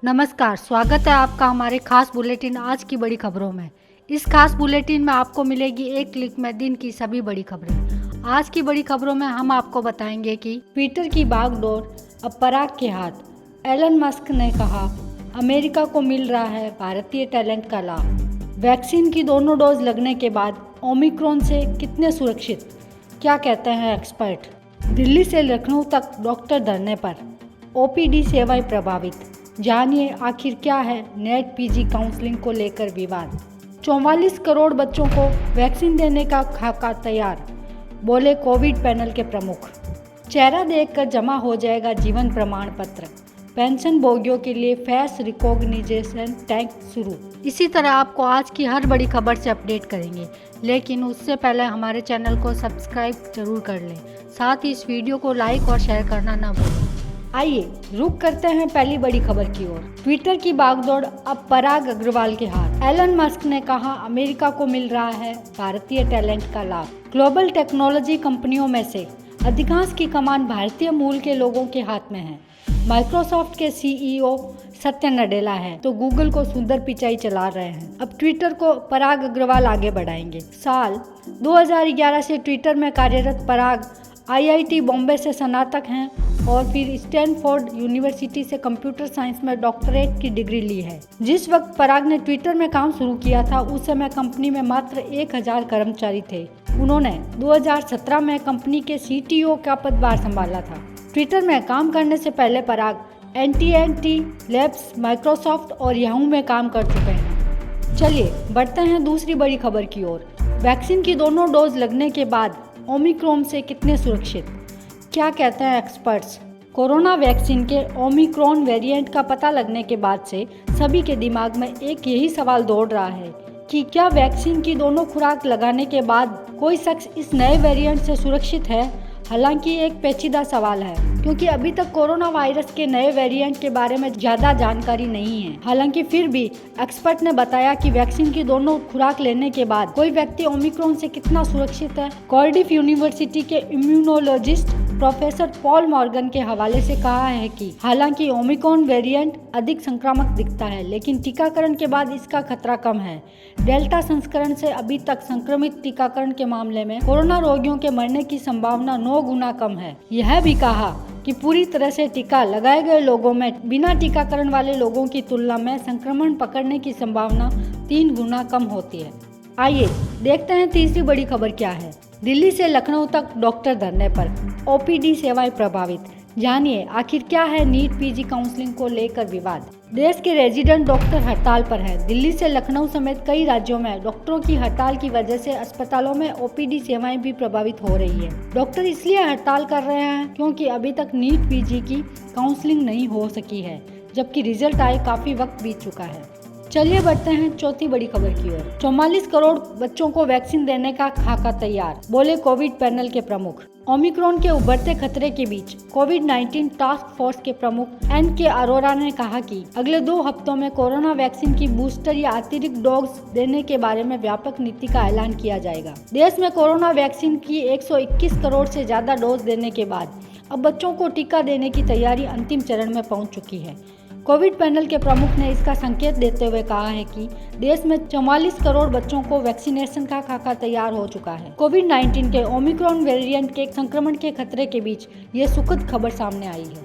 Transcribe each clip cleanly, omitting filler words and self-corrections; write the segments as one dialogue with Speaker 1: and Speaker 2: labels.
Speaker 1: नमस्कार, स्वागत है आपका हमारे खास बुलेटिन आज की बड़ी खबरों में। इस खास बुलेटिन में आपको मिलेगी एक क्लिक में दिन की सभी बड़ी खबरें। आज की बड़ी खबरों में हम आपको बताएंगे कि ट्विटर की बागडोर अब पराग के हाथ। एलन मस्क ने कहा, अमेरिका को मिल रहा है भारतीय टैलेंट का लाभ। वैक्सीन की दोनों डोज लगने के बाद ओमिक्रॉन से कितने सुरक्षित, क्या कहते हैं एक्सपर्ट। दिल्ली से लखनऊ तक डॉक्टर धरने पर, ओपीडी सेवाएं प्रभावित। जानिए आखिर क्या है नेट पीजी काउंसलिंग को लेकर विवाद। 44 करोड़ बच्चों को वैक्सीन देने का खाका तैयार, बोले कोविड पैनल के प्रमुख। चेहरा देखकर जमा हो जाएगा जीवन प्रमाण पत्र। पेंशन भोगियों के लिए फेस रिकॉग्निशन टैग शुरू। इसी तरह आपको आज की हर बड़ी खबर से अपडेट करेंगे, लेकिन उससे पहले हमारे चैनल को सब्सक्राइब जरूर कर लें। साथ ही इस वीडियो को लाइक और शेयर करना न भूलें। आइए रुक करते हैं पहली बड़ी खबर की ओर। ट्विटर की बागडोर अब पराग अग्रवाल के हाथ। एलन मस्क ने कहा, अमेरिका को मिल रहा है भारतीय टैलेंट का लाभ। ग्लोबल टेक्नोलॉजी कंपनियों में से अधिकांश की कमान भारतीय मूल के लोगों के हाथ में है। माइक्रोसॉफ्ट के सीईओ सत्य नडेला है तो गूगल को सुंदर पिचाई चला रहे हैं। अब ट्विटर को पराग अग्रवाल आगे बढ़ाएंगे। साल 2011 से ट्विटर में कार्यरत पराग आईआईटी बॉम्बे से स्नातक हैं और फिर स्टैनफोर्ड यूनिवर्सिटी से कंप्यूटर साइंस में डॉक्टरेट की डिग्री ली है। जिस वक्त पराग ने ट्विटर में काम शुरू किया था उस समय कंपनी में मात्र 1000 कर्मचारी थे। उन्होंने 2017 में कंपनी के सीटीओ का पदभार संभाला था। ट्विटर में काम करने से पहले पराग एनटीएनटी लैब्स, माइक्रोसॉफ्ट और याहू में काम कर चुके हैं। चलिए बढ़ते हैं दूसरी बड़ी खबर की ओर। वैक्सीन की दोनों डोज लगने के बाद ओमिक्रॉन से कितने सुरक्षित, क्या कहते हैं एक्सपर्ट्स। कोरोना वैक्सीन के ओमिक्रॉन वेरिएंट का पता लगने के बाद से सभी के दिमाग में एक यही सवाल दौड़ रहा है कि क्या वैक्सीन की दोनों खुराक लगाने के बाद कोई शख्स इस नए वेरिएंट से सुरक्षित है। हालांकि एक पेचीदा सवाल है, क्योंकि अभी तक कोरोना वायरस के नए वेरिएंट के बारे में ज्यादा जानकारी नहीं है। हालांकि फिर भी एक्सपर्ट ने बताया कि वैक्सीन की दोनों खुराक लेने के बाद कोई व्यक्ति ओमिक्रॉन से कितना सुरक्षित है। कार्डिफ यूनिवर्सिटी के इम्यूनोलॉजिस्ट प्रोफेसर पॉल मॉर्गन के हवाले से कहा है कि हालांकि ओमिक्रॉन वेरिएंट अधिक संक्रामक दिखता है, लेकिन टीकाकरण के बाद इसका खतरा कम है। डेल्टा संस्करण से अभी तक संक्रमित टीकाकरण के मामले में कोरोना रोगियों के मरने की संभावना 9 गुना कम है। यह भी कहा कि पूरी तरह से टीका लगाए गए लोगों में बिना टीकाकरण वाले लोगों की तुलना में संक्रमण पकड़ने की संभावना 3 गुना कम होती है। आइए देखते हैं तीसरी बड़ी खबर क्या है। दिल्ली से लखनऊ तक डॉक्टर धरने पर, ओपीडी सेवाएं प्रभावित। जानिए आखिर क्या है नीट पीजी काउंसलिंग को लेकर विवाद। देश के रेजिडेंट डॉक्टर हड़ताल पर हैं। दिल्ली से लखनऊ समेत कई राज्यों में डॉक्टरों की हड़ताल की वजह से अस्पतालों में ओपीडी सेवाएं भी प्रभावित हो रही है। डॉक्टर इसलिए हड़ताल कर रहे हैं क्योंकि अभी तक नीट पीजी की काउंसलिंग नहीं हो सकी है, जबकि रिजल्ट आए काफी वक्त बीत चुका है। चलिए बढ़ते हैं चौथी बड़ी खबर की ओर। 44 करोड़ बच्चों को वैक्सीन देने का खाका तैयार, बोले कोविड पैनल के प्रमुख। ओमिक्रॉन के उभरते खतरे के बीच कोविड-19 टास्क फोर्स के प्रमुख एन.के. अरोरा ने कहा कि अगले 2 हफ्तों में कोरोना वैक्सीन की बूस्टर या अतिरिक्त डोज देने के बारे में व्यापक नीति का ऐलान किया जाएगा। देश में कोरोना वैक्सीन की 121 करोड़ से ज्यादा डोज देने के बाद अब बच्चों को टीका देने की तैयारी अंतिम चरण में पहुंच चुकी है। कोविड पैनल के प्रमुख ने इसका संकेत देते हुए कहा है कि देश में 44 करोड़ बच्चों को वैक्सीनेशन का खाका तैयार हो चुका है। कोविड-19 के ओमिक्रॉन वेरिएंट के संक्रमण के खतरे के बीच ये सुखद खबर सामने आई है।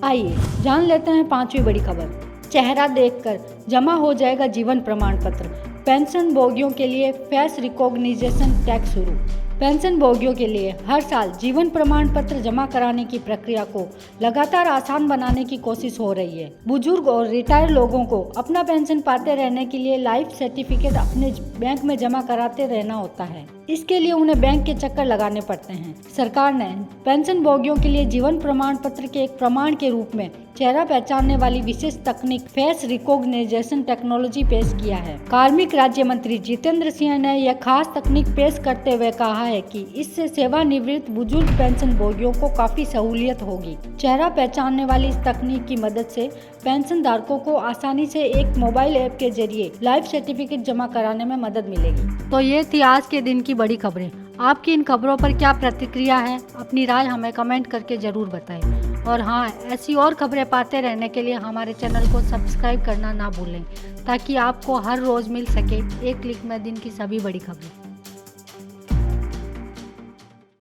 Speaker 1: आइए जान लेते हैं पांचवी बड़ी खबर। चेहरा देखकर जमा हो जाएगा जीवन प्रमाण पत्र। पेंशन भोगियों के लिए फेस रिकॉग्निशन टैग शुरू। पेंशन भोगियों के लिए हर साल जीवन प्रमाण पत्र जमा कराने की प्रक्रिया को लगातार आसान बनाने की कोशिश हो रही है। बुजुर्ग और रिटायर लोगों को अपना पेंशन पाते रहने के लिए लाइफ सर्टिफिकेट अपने बैंक में जमा कराते रहना होता है। इसके लिए उन्हें बैंक के चक्कर लगाने पड़ते हैं। सरकार ने पेंशन भोगियों के लिए जीवन प्रमाण पत्र के एक प्रमाण के रूप में चेहरा पहचानने वाली विशेष तकनीक फेस रिकॉग्निशन टेक्नोलॉजी पेश किया है। कार्मिक राज्य मंत्री जितेंद्र सिंह ने यह खास तकनीक पेश करते हुए कहा है कि इससे सेवानिवृत्त बुजुर्ग पेंशन भोगियों को काफी सहूलियत होगी। चेहरा पहचानने वाली इस तकनीक की मदद से पेंशन धारकों को आसानी से एक मोबाइल ऐप के जरिए लाइफ सर्टिफिकेट जमा कराने में मदद मिलेगी। तो ये थी आज के दिन की बड़ी खबरें। आपकी इन खबरों पर क्या प्रतिक्रिया है? अपनी राय हमें कमेंट करके ज़रूर बताएं। और हाँ, ऐसी और खबरें पाते रहने के लिए हमारे चैनल को सब्सक्राइब करना ना भूलें, ताकि आपको हर रोज़ मिल सके एक क्लिक में दिन की सभी बड़ी खबरें।